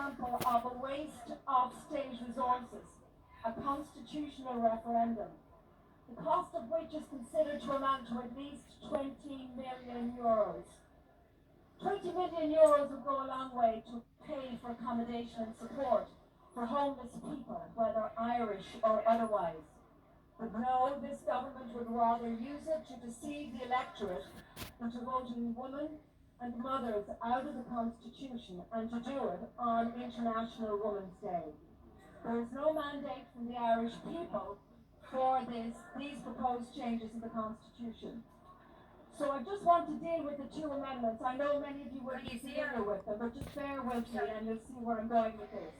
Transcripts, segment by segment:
example of a waste of state resources, a constitutional referendum, the cost of which is considered to amount to at least 20 million euros. 20 million euros would go a long way to pay for accommodation and support for homeless people, whether Irish or otherwise. But no, this government would rather use it to deceive the electorate than to voting women and mothers out of the Constitution, and to do it on International Women's Day. There is no mandate from the Irish people for these proposed changes in the Constitution. So I just want to deal with the two amendments. I know many of you will be familiar with them, but just bear with me and you'll see where I'm going with this.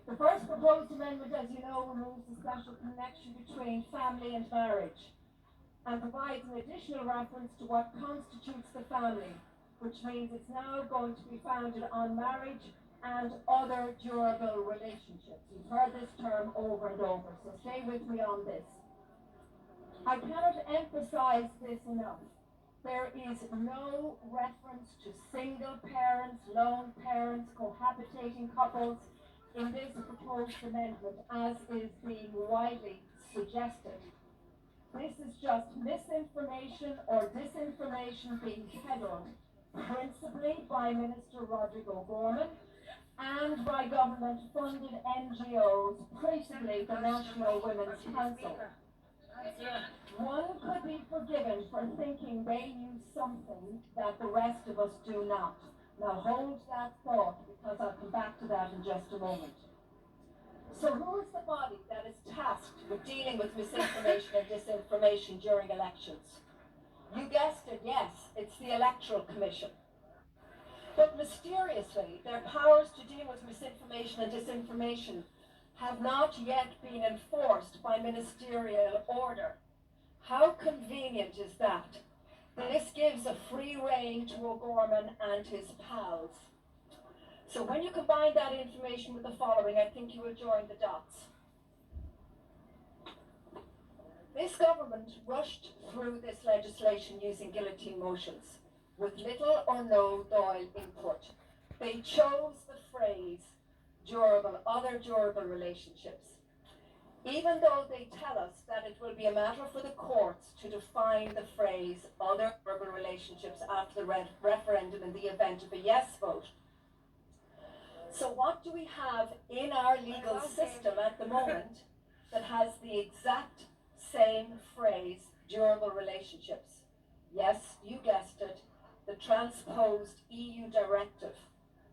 The first proposed amendment, as you know, removes the special connection between family and marriage and provides an additional reference to what constitutes the family, which means it's now going to be founded on marriage and other durable relationships. You've heard this term over and over, so stay with me on this. I cannot emphasize this enough. There is no reference to single parents, lone parents, cohabitating couples in this proposed amendment, as is being widely suggested. This is just misinformation or disinformation being peddled, principally by Minister Roderick O'Gorman and by government-funded NGOs, principally the National Women's Council. One could be forgiven for thinking they use something that the rest of us do not. Now hold that thought, because I'll come back to that in just a moment. So who is the body that is tasked with dealing with misinformation and disinformation during elections? You guessed it, yes, it's the Electoral Commission. But mysteriously, their powers to deal with misinformation and disinformation have not yet been enforced by ministerial order. How convenient is that? This gives a free rein to O'Gorman and his pals. So when you combine that information with the following, I think you will join the dots. This government rushed through this legislation using guillotine motions, with little or no Dáil input. They chose the phrase other durable relationships, even though they tell us that it will be a matter for the courts to define the phrase other durable relationships after the referendum in the event of a yes vote. So what do we have in our legal system at the moment that has the exact same phrase, durable relationships? Yes, you guessed it, the transposed EU directive,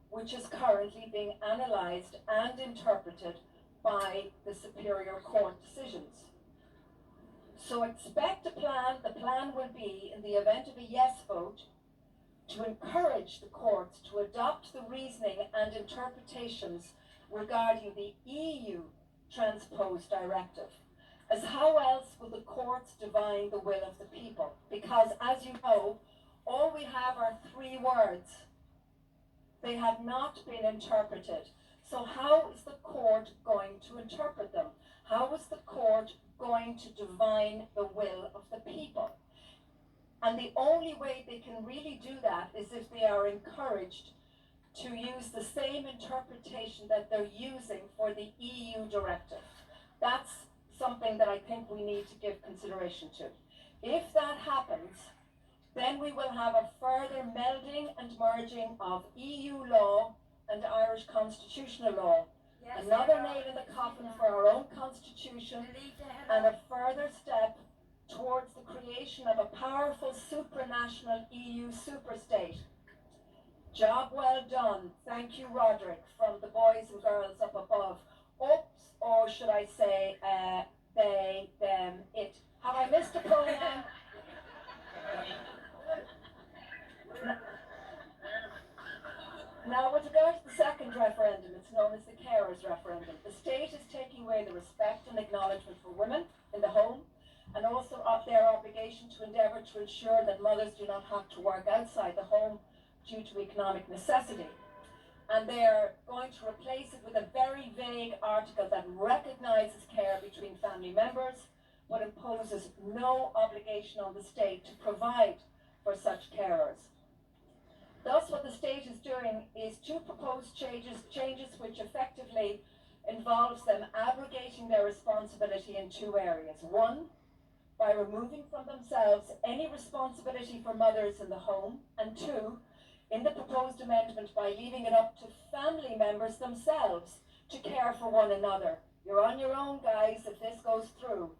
which is currently being analysed and interpreted by the Superior Court decisions. So expect a plan. The plan will be, in the event of a yes vote, to encourage the courts to adopt the reasoning and interpretations regarding the EU transposed directive. As how else will the courts divine the will of the people? Because, as you know, all we have are three words. They have not been interpreted. So how is the court going to interpret them? How is the court going to divine the will of the people? And the only way they can really do that is if they are encouraged to use the same interpretation that they're using for the EU directive. That's something that I think we need to give consideration to. If that happens, then we will have a further melding and merging of EU law and Irish constitutional law. Yes, another nail in the coffin for our own constitution, and a further step towards the creation of a powerful supranational EU superstate. Job well done. Thank you, Roderick, from the boys and girls up above. Oops, or should I say, they, them, it. Have I missed a pronoun? Now, with regard to the second referendum, it's known as the carers referendum. The state is taking away the respect and acknowledgement for women in the home, and also of their obligation to endeavour to ensure that mothers do not have to work outside the home due to economic necessity. And they're going to replace it with a very vague article that recognises care between family members, but imposes no obligation on the state to provide for such carers. Thus, what the state is doing is to propose changes which effectively involves them abrogating their responsibility in two areas. One, by removing from themselves any responsibility for mothers in the home, and two, in the proposed amendment, by leaving it up to family members themselves to care for one another. You're on your own, guys, if this goes through.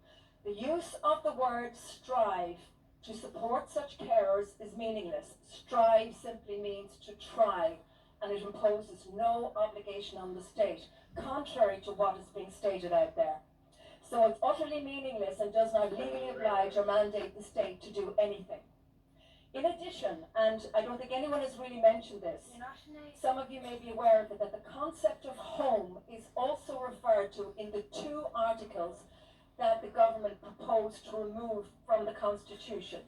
The use of the word strive to support such carers is meaningless. Strive simply means to try, and it imposes no obligation on the state, contrary to what is being stated out there. So it's utterly meaningless and does not legally oblige or mandate the state to do anything. In addition, and I don't think anyone has really mentioned this, some of you may be aware of it, that the concept of home is also referred to in the two articles that the government proposed to remove from the Constitution.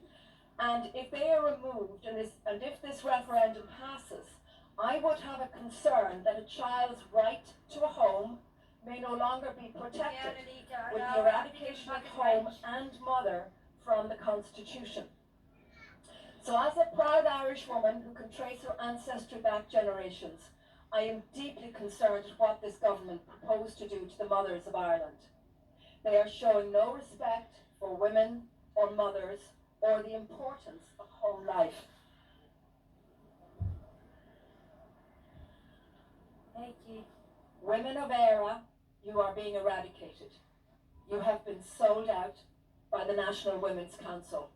And if they are removed, and if this referendum passes, I would have a concern that a child's right to a home may no longer be protected with the eradication of home and mother from the Constitution. So as a proud Irish woman who can trace her ancestry back generations, I am deeply concerned at what this government proposed to do to the mothers of Ireland. They are showing no respect for women or mothers or the importance of home life. Thank you. Women of Éire, you are being eradicated. You have been sold out by the National Women's Council,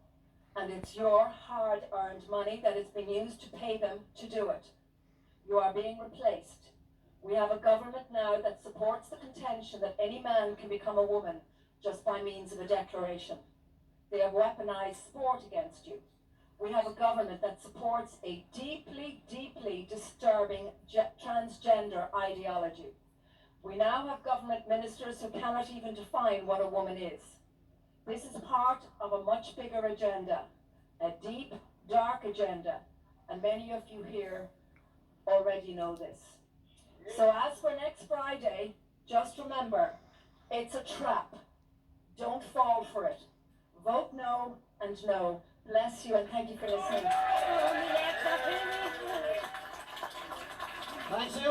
and it's your hard-earned money that is being used to pay them to do it. You are being replaced. We have a government now that supports the contention that any man can become a woman just by means of a declaration. They have weaponized sport against you. We have a government that supports a deeply, deeply disturbing transgender ideology. We now have government ministers who cannot even define what a woman is. This is part of a much bigger agenda, a deep, dark agenda, and many of you here already know this. So as for next Friday, just remember, it's a trap. Don't fall for it. Vote no and no. Bless you and thank you for listening. Thank you.